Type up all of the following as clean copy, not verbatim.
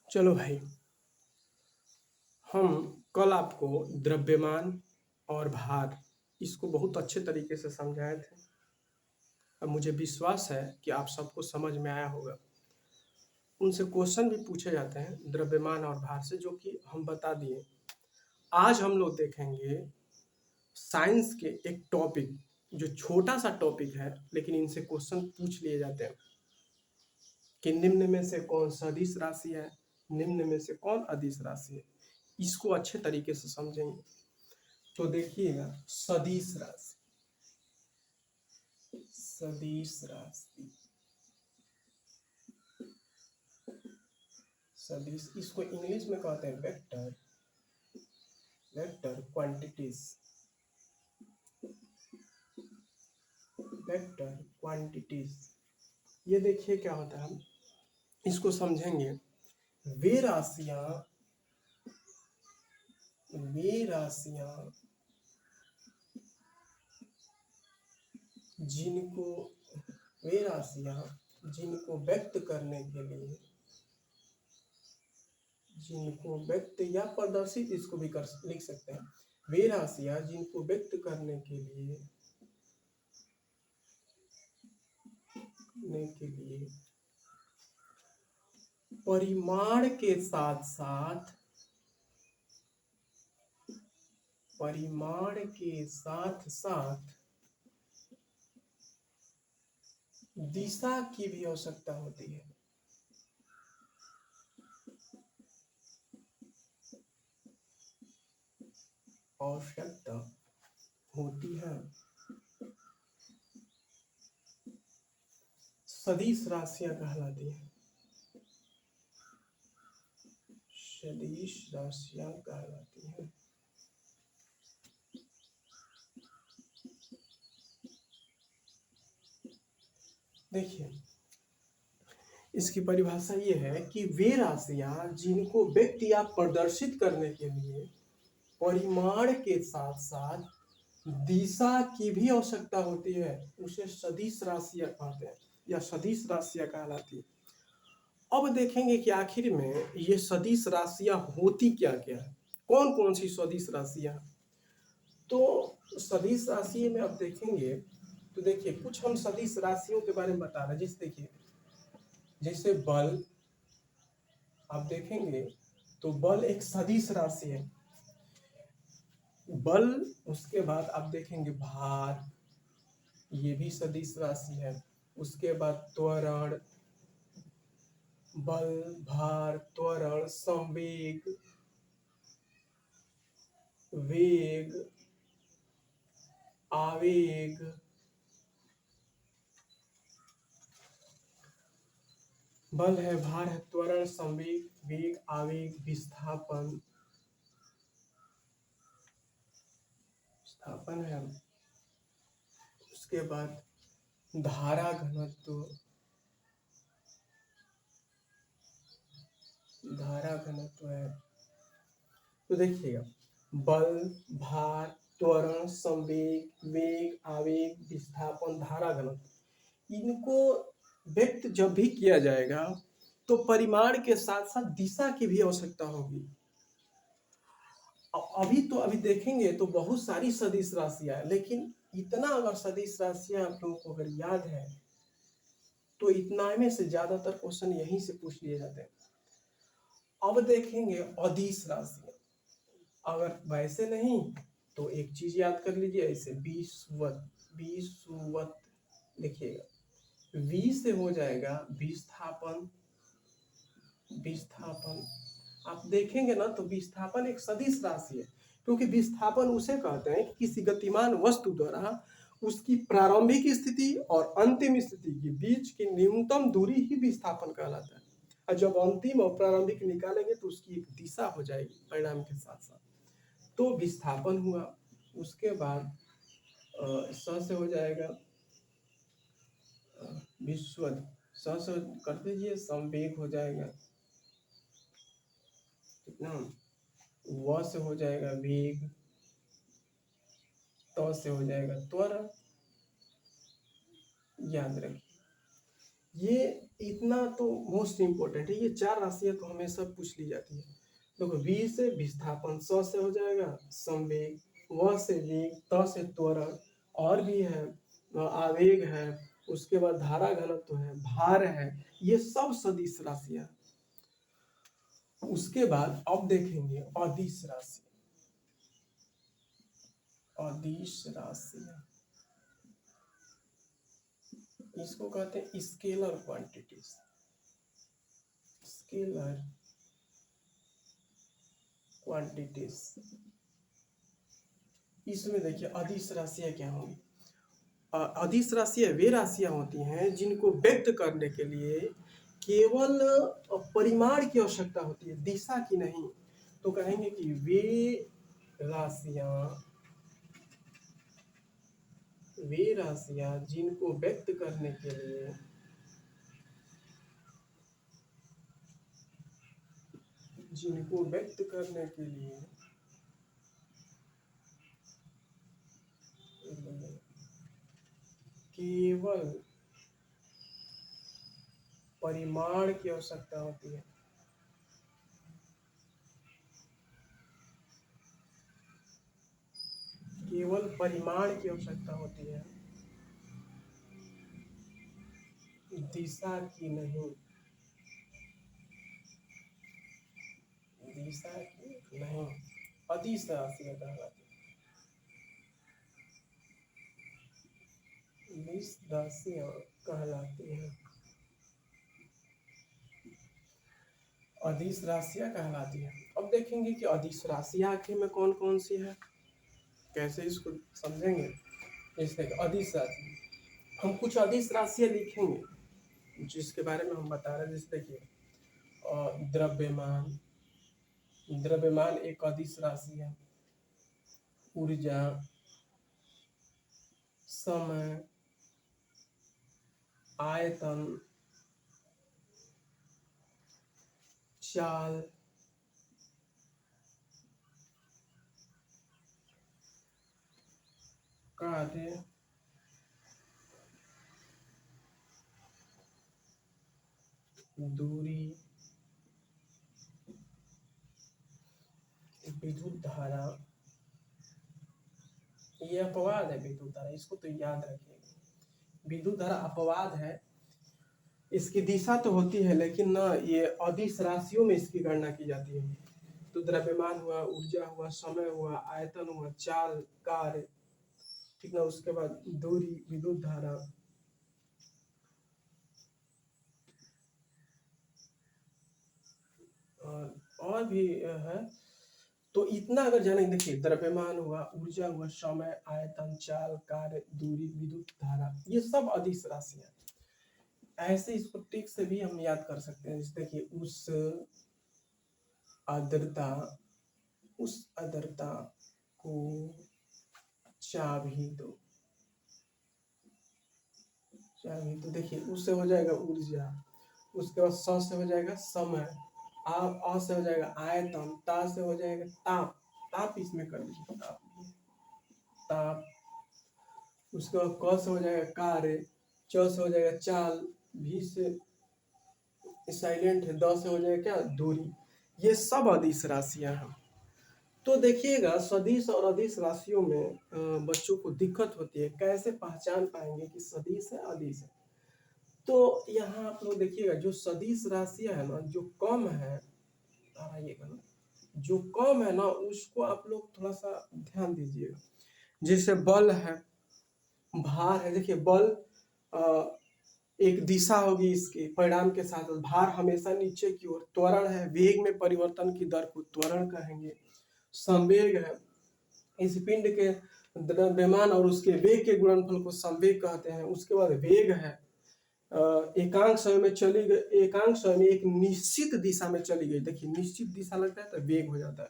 चलो भाई, हम कल आपको द्रव्यमान और भार इसको बहुत अच्छे तरीके से समझाए थे। अब मुझे विश्वास है कि आप सबको समझ में आया होगा। उनसे क्वेश्चन भी पूछे जाते हैं द्रव्यमान और भार से, जो कि हम बता दिए। आज हम लोग देखेंगे साइंस के एक टॉपिक, जो छोटा सा टॉपिक है, लेकिन इनसे क्वेश्चन पूछ लिए जाते हैं कि निम्न में से कौन सदिश राशि है, निम्न में से कौन अदिश राशि है। इसको अच्छे तरीके से समझेंगे। तो देखिएगा, सदिश राशि, सदिश राशि, सदिश, इसको इंग्लिश में कहते हैं vector, vector quantities, vector quantities. ये देखिए क्या होता है, हम इसको समझेंगे। वे राशियां, वे राशियां जिनको, वे राशियां जिनको व्यक्त करने के लिए, जिनको व्यक्त या प्रदर्शित इसको भी कर लिख सकते हैं। वे राशियां जिनको व्यक्त करने के लिए, परिमाण के साथ साथ, परिमाण के साथ साथ दिशा की भी आवश्यकता होती है। आवश्यकता होती है। सदिश राशियां कहलाती हैं, सदिश राशियां कहलाती हैं। देखिए, इसकी परिभाषा ये है कि वे राशियां जिनको व्यक्त या प्रदर्शित करने के लिए परिमाण के साथ साथ दिशा की भी आवश्यकता होती है, उसे सदिश राशियां कहते हैं या सदिश राशियां कहलाती है। अब देखेंगे कि आखिर में ये सदिश राशियां होती क्या क्या है, कौन कौन सी सदिश राशियां। तो सदिश राशि में अब देखेंगे, तो देखिए कुछ हम सदिश राशियों के बारे में बता रहे हैं। जैसे देखिए, जैसे बल, आप देखेंगे तो बल एक सदिश राशि है, बल। उसके बाद आप देखेंगे भार, ये भी सदिश राशि है। उसके बाद त्वरण, बल, भार, त्वरण, संवेग, वेग, आवेग, बल है, भार है, त्वरण, संवेग, वेग, आवेग, विस्थापन, विस्थापन है। उसके बाद धारा घनत्व, धारा घनत्व है। तो देखिएगा, बल, भार, त्वरण, संवेग, वेग, आवेग, विस्थापन, धारा घनत्व, इनको व्यक्त जब भी किया जाएगा तो परिमाण के साथ साथ दिशा की भी आवश्यकता होगी। अभी देखेंगे तो बहुत सारी सदिश राशियां है, लेकिन इतना अगर सदिश राशियां आप लोगों को अगर याद है तो इतना में से ज्यादातर क्वेश्चन यहीं से पूछ लिए जाते हैं। अब देखेंगे अदिश राशियां। अगर वैसे नहीं तो एक चीज याद कर लीजिए, ऐसे विषुवत, विषुवत देखिएगा, वी से हो जाएगा विस्थापन, विस्थापन। आप देखेंगे ना तो विस्थापन एक सदिश राशि है, क्योंकि विस्थापन उसे कहते हैं कि किसी गतिमान वस्तु द्वारा उसकी प्रारंभिक स्थिति और अंतिम स्थिति के बीच की न्यूनतम दूरी ही विस्थापन कहलाता है। और जब अंतिम और प्रारंभिक निकालेंगे तो उसकी एक दिशा हो जाएगी परिणाम के साथ साथ। तो विस्थापन हुआ। उसके बाद स से हो जाएगा विश्व, स से कर दीजिए, संवेग हो जाएगा कितना, व से हो जाएगा वेग, त से हो जाएगा त्वरण। याद रखिए, ये इतना तो मोस्ट इम्पोर्टेंट है। ये 4 राशियाँ तो हमेशा पूछ ली जाती है। देखो, वी से विस्थापन, स से हो जाएगा संवेग, व से वेग, त से त्वरण, और भी है आवेग है, उसके बाद धारा घनत्व है, भार है, ये सब सदिश राशियाँ। उसके बाद अब देखेंगे अदिश राशि। अदिश राशियाँ इसको कहते हैं स्केलर क्वांटिटीज। Scalar quantities. इसमें देखिए अदिश राशियाँ क्या होंगी। अदिश राशियाँ वे राशियाँ होती हैं जिनको व्यक्त करने के लिए केवल परिमाण की आवश्यकता होती है, दिशा की नहीं। तो कहेंगे कि वे राशियाँ जिनको व्यक्त करने के लिए केवल परिमाण की आवश्यकता होती है। केवल परिमाण की आवश्यकता होती है, दिशा की नहीं। दिशा की नहीं, अदिश राशियाँ कहलाती है। अदिश राशियाँ कहलाती हैं। अदिश राशियाँ कहलाती है। अब देखेंगे कि अदिश राशियाँ आखिर में कौन कौन सी है, कैसे इसको समझेंगे। जैसे अदिश राशि, हम कुछ अदिश राशियाँ लिखेंगे जिसके बारे में हम बता रहे हैं। जैसे देखिए द्रव्यमान, द्रव्यमान एक अदिश राशि है। ऊर्जा, समय, आयतन, चाल, कार्य, दूरी, विद्युत धारा। ये अपवाद है विद्युत धारा, इसको तो याद रखिएगा। विद्युत धारा अपवाद है, इसकी दिशा तो होती है लेकिन ना ये अदिश राशियों में इसकी गणना की जाती है। तो द्रव्यमान हुआ, ऊर्जा हुआ, समय हुआ, आयतन हुआ, चाल, कार्य, ठीक ना। उसके बाद दूरी, विद्युत धारा, और भी है। तो इतना अगर जानेंगे, देखिए द्रव्यमान हुआ, ऊर्जा हुआ, समय, आयतन, चाल, कार्य, दूरी, विद्युत धारा, ये सब अदिश राशियां। ऐसे इसको टिक से भी हम याद कर सकते हैं। जैसे देखिए आर्द्रता, उस आर्द्रता को चाबी दो। चाबी तो देखिए उससे हो जाएगा ऊर्जा, उसके बाद स से हो जाएगा समय, आ से हो जाएगा आयतन, ता से हो जाएगा ताप। ताप इसमें कर लीजिए, ताप। उसके बाद क से हो जाएगा कार्य, च से हो जाएगा चाल, भी से साइलेंट है, द से हो जाएगा क्या, दूरी। ये सब अदिश राशियां हैं। तो देखिएगा सदिश और अदिश राशियों में बच्चों को दिक्कत होती है, कैसे पहचान पाएंगे कि सदिश है अदिश है। तो यहाँ आप लोग देखिएगा जो सदिश राशियां है ना, जो कम है, आइएगा ना, जो कम है ना उसको आप लोग थोड़ा सा ध्यान दीजिएगा। जैसे बल है, भार है। देखिए बल एक दिशा होगी इसके परिणाम के साथ, भार हमेशा नीचे की ओर। त्वरण है, वेग में परिवर्तन की दर को त्वरण कहेंगे। संवेग है, इस पिंड के द्रव्यमान और उसके वेग के गुणनफल को संवेग कहते हैं। उसके बाद वेग है, एकांक समय में चली गई, एकांक समय में एक निश्चित दिशा में चली गई। देखिए निश्चित दिशा लगता है तो वेग हो जाता है,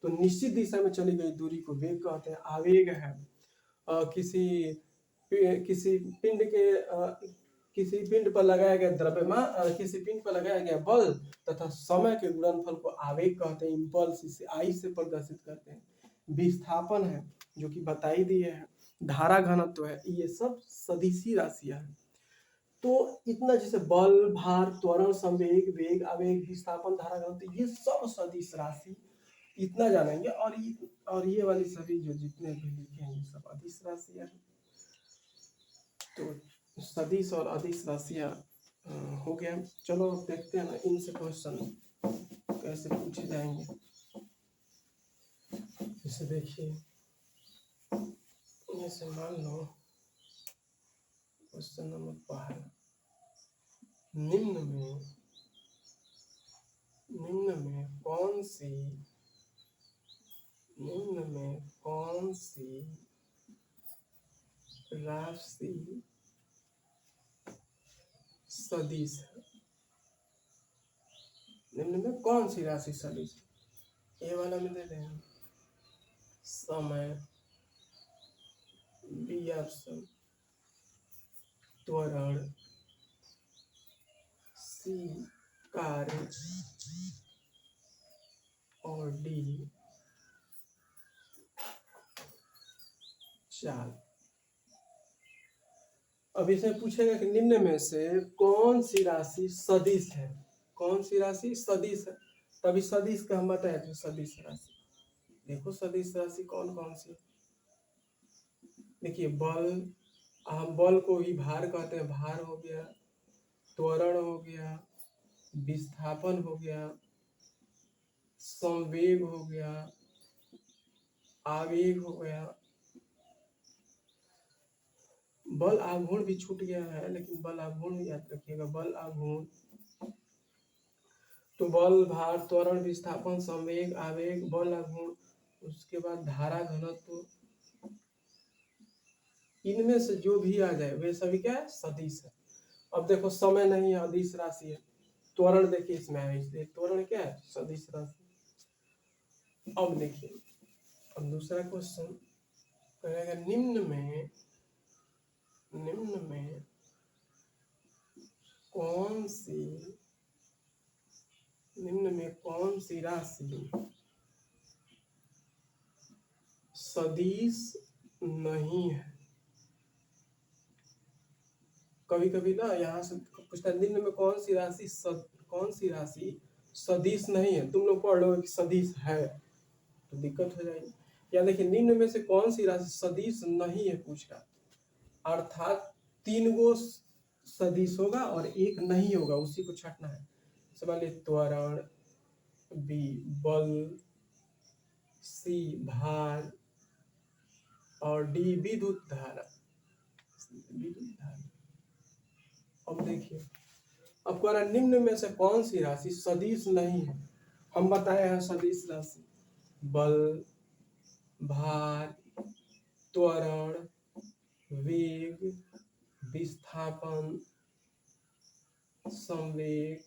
तो निश्चित दिशा में चली गई दूरी को वेग कहते हैं। आवेग है, किसी पिंड के किसी पिंड पर लगाया गया द्रव्यमान, किसी पिंड पर लगाया गया बल तथा समय के गुणनफल को आवेग कहते हैं। इम्पल्स इसे आई से प्रदर्शित करते हैं। विस्थापन है जो कि बताई दी है, धारा घनत्व है, ये सब सदिशी राशियां हैं। तो इतना जैसे बल, भार, त्वरण, संवेग, वेग, आवेग, विस्थापन, धारा घनत्व, ये सब सदिश राशि इतना जानेंगे। और ये वाली सभी जो जितने भी लिखे हैं ये सब अदिश राशियां हैं। तो सदिश और अदिश राशियां हो गया। चलो अब देखते हैं ना इनसे क्वेश्चन कैसे पूछे जाएंगे। जैसे देखिए, जैसे मान लो क्वेश्चन नंबर पहला, निम्न में कौन सी राशि सदिश है? निम्न में कौन सी राशि सदिश है? ये वाला में दे रहे हैं समय, बी ऑप्शन त्वरण, सी कार्य और डी चाल। अब इसमें पूछेगा कि निम्न में से कौन सी राशि सदिश है? कौन सी राशि सदिश है? तभी सदिश का हम बताए थे सदिश राशि। देखो सदिश राशि कौन कौन सी। देखिए बल, हम बल को ही भार कहते हैं, भार हो गया, त्वरण हो गया, विस्थापन हो गया, संवेग हो गया, आवेग हो गया। बल आघूर्ण भी छूट गया है, लेकिन बल आघूर्ण याद रखिएगा, बल आघूर्ण। तो बल, भार, त्वरण, विस्थापन, संवेग, आवेग, बल आघूर्ण, उसके बाद धारा घनत्व, इनमें से जो भी आ जाए वे सभी क्या है? सदिश है। अब देखो समय नहीं है, अदिश राशि है। त्वरण देखिए इसमें है, इसलिए त्वरण क्या है? सदिश राशि। अब देखिए, अब दूसरा क्वेश्चन कहेगा निम्न में कौन सी राशि सदिश नहीं है? कभी कभी ना यहाँ से पूछता है निम्न में कौन सी राशि सदिश नहीं है। तुम लोग पढ़ लो कि सदिश है तो दिक्कत हो जाएगी। या देखिए निम्न में से कौन सी राशि सदिश नहीं है पूछ रहा, अर्थात 3 गो सदिश होगा और एक नहीं होगा, उसी को छटना है। समझ त्वरण, बी बल, सी भार और डी विद्युत धारा। अब देखिए, अब कह रहा निम्न में से कौन सी राशि सदिश नहीं है। हम बताए हैं सदिश राशि बल, भार, त्वरण, वेग, विस्थापन, संवेग,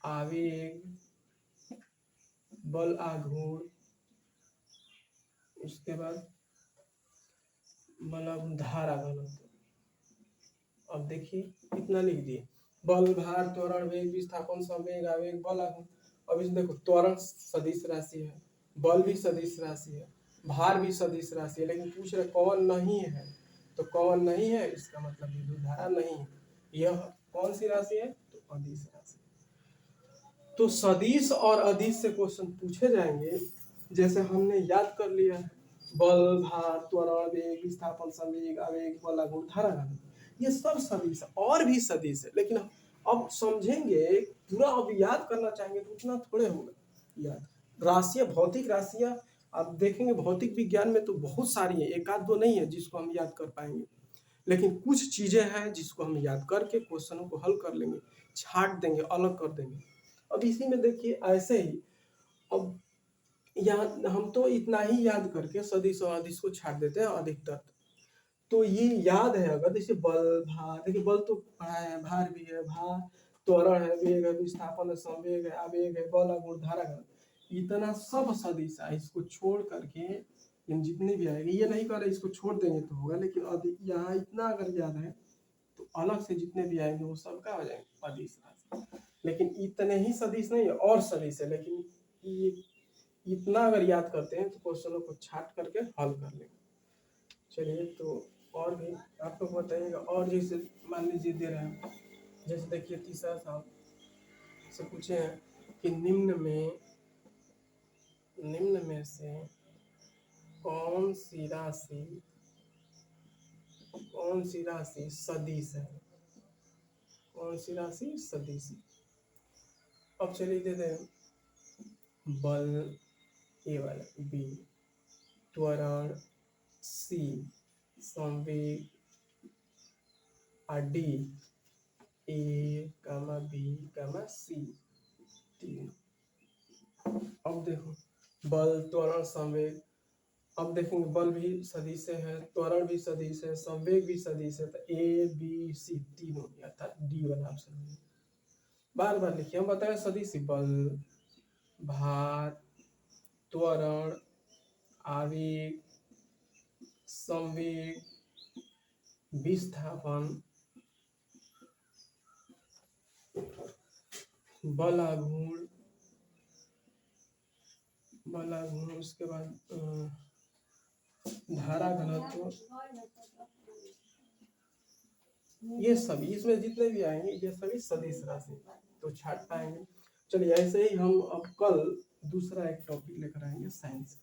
आवेग, बल आघूर्ण, उसके बाद बल धारा घनत्व। अब देखिए कितना लिख दिए, बल, भार, त्वरण, वेग, विस्थापन, संवेग, आवेग, बल आघूर्ण। अब इसमें देखो त्वरण सदिश राशि है, बल भी सदिश राशि है, भार भी सदिश राशि है, लेकिन पूछ रहे कौन नहीं है। तो कौन नहीं है इसका मतलब विद्युत धारा नहीं है। यह कौन सी राशि है? तो अदिश राशि। तो सदिश और अदिश से क्वेश्चन पूछे जाएंगे। जैसे हमने याद कर लिया है बल, भार, त्वरण, वेग, विस्थापन, संवेग, आवेग, बल आघूर्ण, धारा घनत्व, ये सब सदिश है और भी सदिश है। लेकिन अब समझेंगे पूरा, अब याद करना चाहेंगे तो उतना थोड़े होगा याद। राशियां, भौतिक राशियां आप देखेंगे भौतिक विज्ञान में तो बहुत सारी है, एक आध दो नहीं है जिसको हम याद कर पाएंगे। लेकिन कुछ चीजें हैं जिसको हम याद करके क्वेश्चनों को हल कर लेंगे, छाट देंगे, अलग कर देंगे। अब इसी में देखिए ऐसे ही, अब यहाँ हम तो इतना ही याद करके सदिश और अदिश को छाट देते हैं अधिकतर। तो ये याद है अगर, जैसे बल, भार, देखिए बल तो पढ़ा है, भार भी है, भार त्वरण है, वेग है, विस्थापन है, संवेग है, आवेग है, बल आघूर्ण, धारा घनत्व, इतना सब सदिश है। इसको छोड़ करके जितने भी आएंगे, ये नहीं कर रहे इसको छोड़ देंगे तो होगा, लेकिन यहाँ इतना अगर याद है तो अलग से जितने भी आएंगे वो सब क्या हो जाएंगे? अदिश राशि। लेकिन इतने ही सदिश नहीं है, और सदिश है, लेकिन ये इतना अगर याद करते हैं तो क्वेश्चनों को छाट करके हल कर लेंगे। चलिए, तो और भी आप लोग बताइएगा। और जैसे मान लीजिए दे रहे हैं, जैसे देखिए तीसरा सवाल से पूछे हैं कि निम्न में से कौन सी राशि सदिश है, कौन सी राशि सदिश है। अब चलिए देते हैं बल ए वाला, बी त्वरण, सी संवेग, D A gamma B gamma C तीन। अब देखो बल त्वरण संवेग, अब देखेंगे बल भी सदिश है, त्वरण भी सदिश है, संवेग भी सदिश है, तो ए बी सी तीनों अर्थात डी वाला ऑप्शन। बार बार लिखिए, हम बताए सदिश बल, भार, त्वरण, आवेग, संवेग, विस्थापन, बलाघूर्ण, उसके बाद धारा घनत्व, ये सभी इसमें जितने भी आएंगे ये सभी सदिश राशि तो छाट पाएंगे। चलिए ऐसे ही हम अब कल दूसरा एक टॉपिक लेकर आएंगे साइंस।